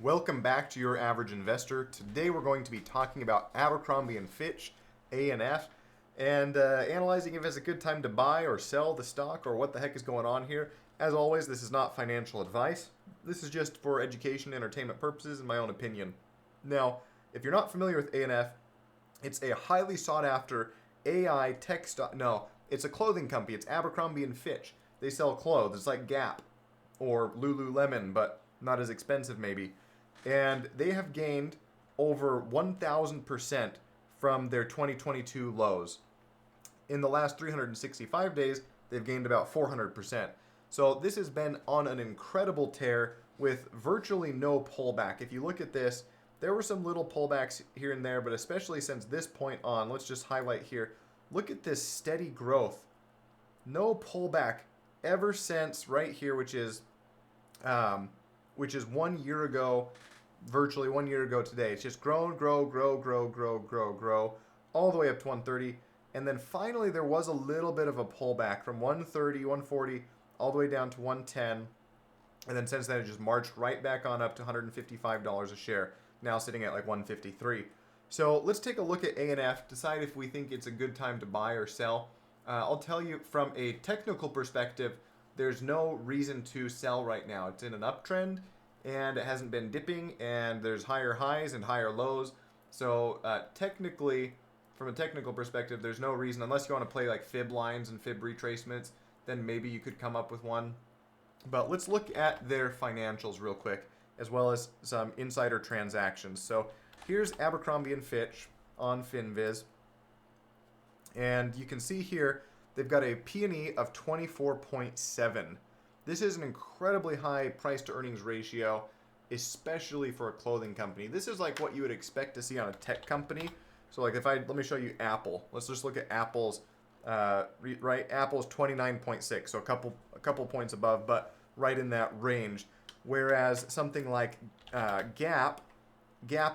Welcome back to Your Average Investor. Today we're going to be talking about Abercrombie & Fitch, ANF, and analyzing if it's a good time to buy or sell the stock or what the heck is going on here. As always, this is not financial advice. This is just for education, entertainment purposes, and my own opinion. Now, if you're not familiar with ANF, it's a highly sought after AI tech stock. No, it's a clothing company. It's Abercrombie & Fitch. They sell clothes. It's like Gap or Lululemon, but not as expensive maybe. And they have gained over 1,000% from their 2022 lows. In the last 365 days, they've gained about 400%. So this has been on an incredible tear with virtually no pullback. If you look at this, there were some little pullbacks here and there, but especially since this point on, let's just highlight here. Look at this steady growth. No pullback ever since right here, which is 1 year ago, virtually 1 year ago today. It's just grown, grow, all the way up to 130. And then finally there was a little bit of a pullback from 130, 140, all the way down to 110. And then since then it just marched right back on up to $155 a share, now sitting at like 153. So let's take a look at ANF, decide if we think it's a good time to buy or sell. I'll tell you from a technical perspective, there's no reason to sell right now. It's in an uptrend and it hasn't been dipping, and there's higher highs and higher lows. So technically, from a technical perspective, there's no reason, unless you want to play like fib lines and fib retracements, then maybe you could come up with one. But let's look at their financials real quick, as well as some insider transactions. So here's Abercrombie & Fitch on FinViz. And you can see here, they've got a P/E of 24.7. This is an incredibly high price to earnings ratio, especially for a clothing company. This is like what you would expect to see on a tech company. So like let me show you Apple. Let's just look at Apple's, right? Apple's 29.6, so a couple points above, but right in that range. Whereas something like Gap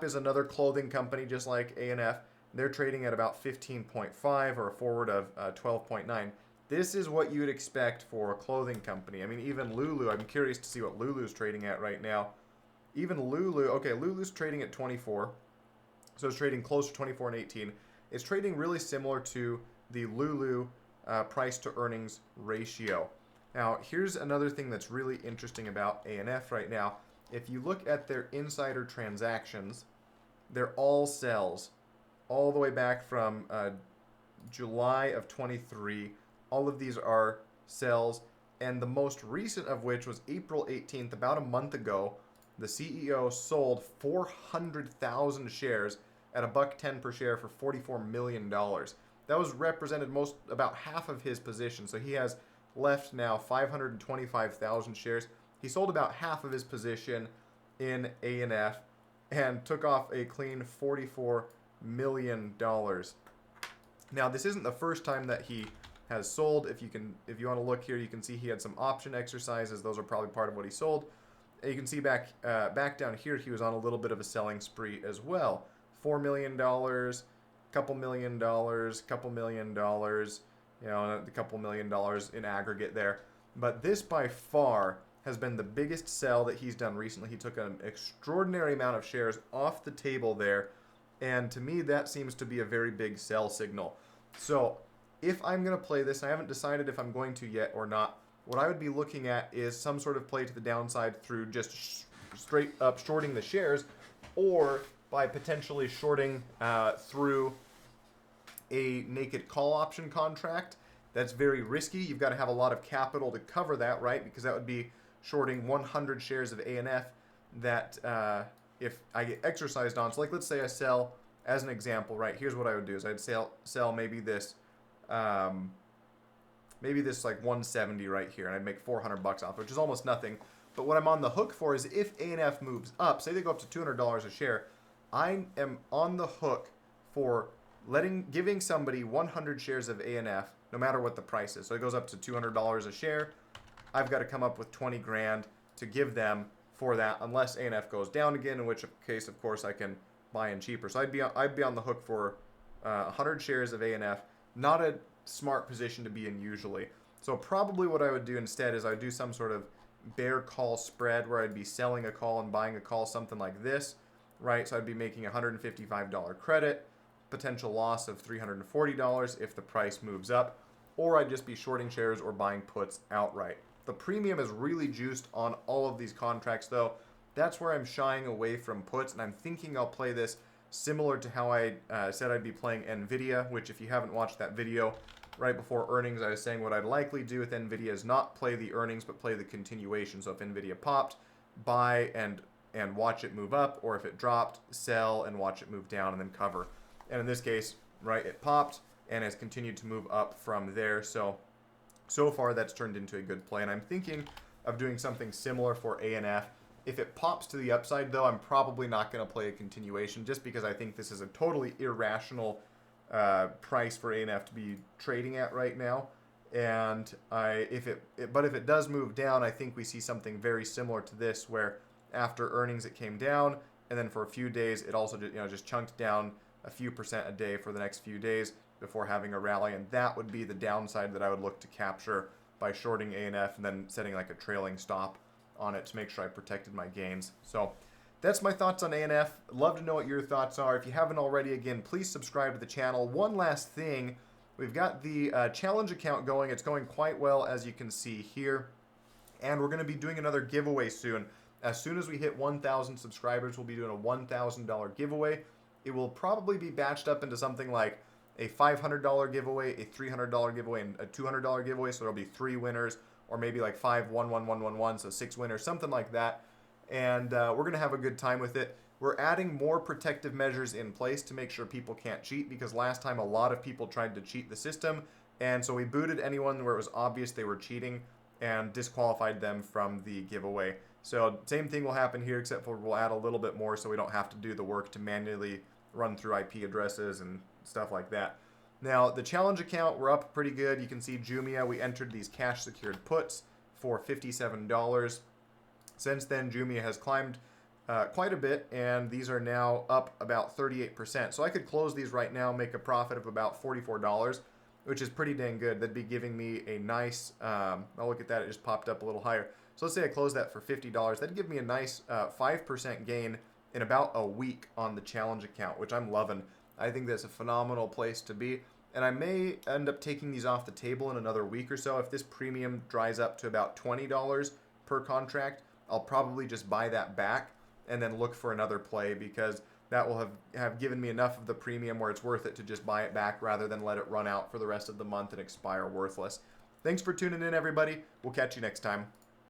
is another clothing company just like ANF. They're trading at about 15.5 or a forward of 12.9. This is what you would expect for a clothing company. I mean, even Lulu, I'm curious to see what Lulu's trading at right now. Even Lulu, okay, Lulu's trading at 24. So it's trading close to 24 and 18. It's trading really similar to the Lulu price to earnings ratio. Now, here's another thing that's really interesting about ANF right now. If you look at their insider transactions, they're all sells, all the way back from July of 23. All of these are sells, and the most recent of which was April 18th, about a month ago. The CEO sold 400,000 shares at $1.10 per share for $44 million. That was represented about half of his position. So he has left now 525,000 shares. He sold about half of his position in ANF and took off a clean $44 million. Now, this isn't the first time that he has sold. If you want to look here, you can see he had some option exercises. Those are probably part of what he sold. And you can see back down here, he was on a little bit of a selling spree as well. $4 million, couple million dollars, couple million dollars, a couple million dollars in aggregate there. But this by far has been the biggest sell that he's done recently. He took an extraordinary amount of shares off the table there, and to me that seems to be a very big sell signal. So if I'm going to play this, I haven't decided if I'm going to yet or not, what I would be looking at is some sort of play to the downside through just straight up shorting the shares, or by potentially shorting through a naked call option contract. That's very risky. You've got to have a lot of capital to cover that, right? Because that would be shorting 100 shares of ANF that if I get exercised on. So like, let's say I sell, as an example, right? Here's what I would do is I'd sell maybe this like 170 right here, and I'd make $400 off, which is almost nothing. But what I'm on the hook for is if ANF moves up, say they go up to $200 a share, I am on the hook for giving somebody 100 shares of ANF, no matter what the price is. So it goes up to $200 a share. I've got to come up with 20 grand to give them for that, unless ANF goes down again, in which case, of course, I can buy in cheaper. So I'd be on the hook for 100 shares of ANF. Not a smart position to be in usually. So probably what I would do instead is I would do some sort of bear call spread where I'd be selling a call and buying a call, something like this, right? So I'd be making $155 credit, potential loss of $340 if the price moves up, or I'd just be shorting shares or buying puts outright. The premium is really juiced on all of these contracts though. That's where I'm shying away from puts, and I'm thinking I'll play this similar to how I said I'd be playing NVIDIA, which if you haven't watched that video right before earnings, I was saying what I'd likely do with NVIDIA is not play the earnings, but play the continuation. So if NVIDIA popped, buy and watch it move up, or if it dropped, sell and watch it move down and then cover. And in this case, right, it popped and has continued to move up from there. So far that's turned into a good play, and I'm thinking of doing something similar for ANF. If it pops to the upside, though, I'm probably not going to play a continuation just because I think this is a totally irrational price for ANF to be trading at right now. And if it does move down, I think we see something very similar to this, where after earnings it came down, and then for a few days it also just chunked down a few percent a day for the next few days before having a rally, and that would be the downside that I would look to capture by shorting ANF and then setting like a trailing stop on it to make sure I protected my gains. So that's my thoughts on ANF. Love to know what your thoughts are. If you haven't already, again, please subscribe to the channel. One last thing, we've got the challenge account going. It's going quite well, as you can see here, and we're going to be doing another giveaway soon. As soon as we hit 1,000 subscribers, we'll be doing a $1,000 giveaway. It will probably be batched up into something like a $500 giveaway, a $300 giveaway, and a $200 giveaway. So there'll be 3 winners, or maybe like 5, 1, 1, 1, 1, 1, so 6 winners, something like that. And we're going to have a good time with it. We're adding more protective measures in place to make sure people can't cheat, because last time a lot of people tried to cheat the system, and so we booted anyone where it was obvious they were cheating and disqualified them from the giveaway. So same thing will happen here, except for we'll add a little bit more so we don't have to do the work to manually run through IP addresses and stuff like that. Now, the challenge account, we're up pretty good. You can see Jumia, we entered these cash secured puts for $57. Since then, Jumia has climbed quite a bit, and these are now up about 38%. So I could close these right now, make a profit of about $44, which is pretty dang good. That'd be giving me a nice, oh, look at that, it just popped up a little higher. So let's say I close that for $50. That'd give me a nice 5% gain in about a week on the challenge account, which I'm loving. I think that's a phenomenal place to be. And I may end up taking these off the table in another week or so. If this premium dries up to about $20 per contract, I'll probably just buy that back and then look for another play, because that will have given me enough of the premium where it's worth it to just buy it back rather than let it run out for the rest of the month and expire worthless. Thanks for tuning in, everybody. We'll catch you next time.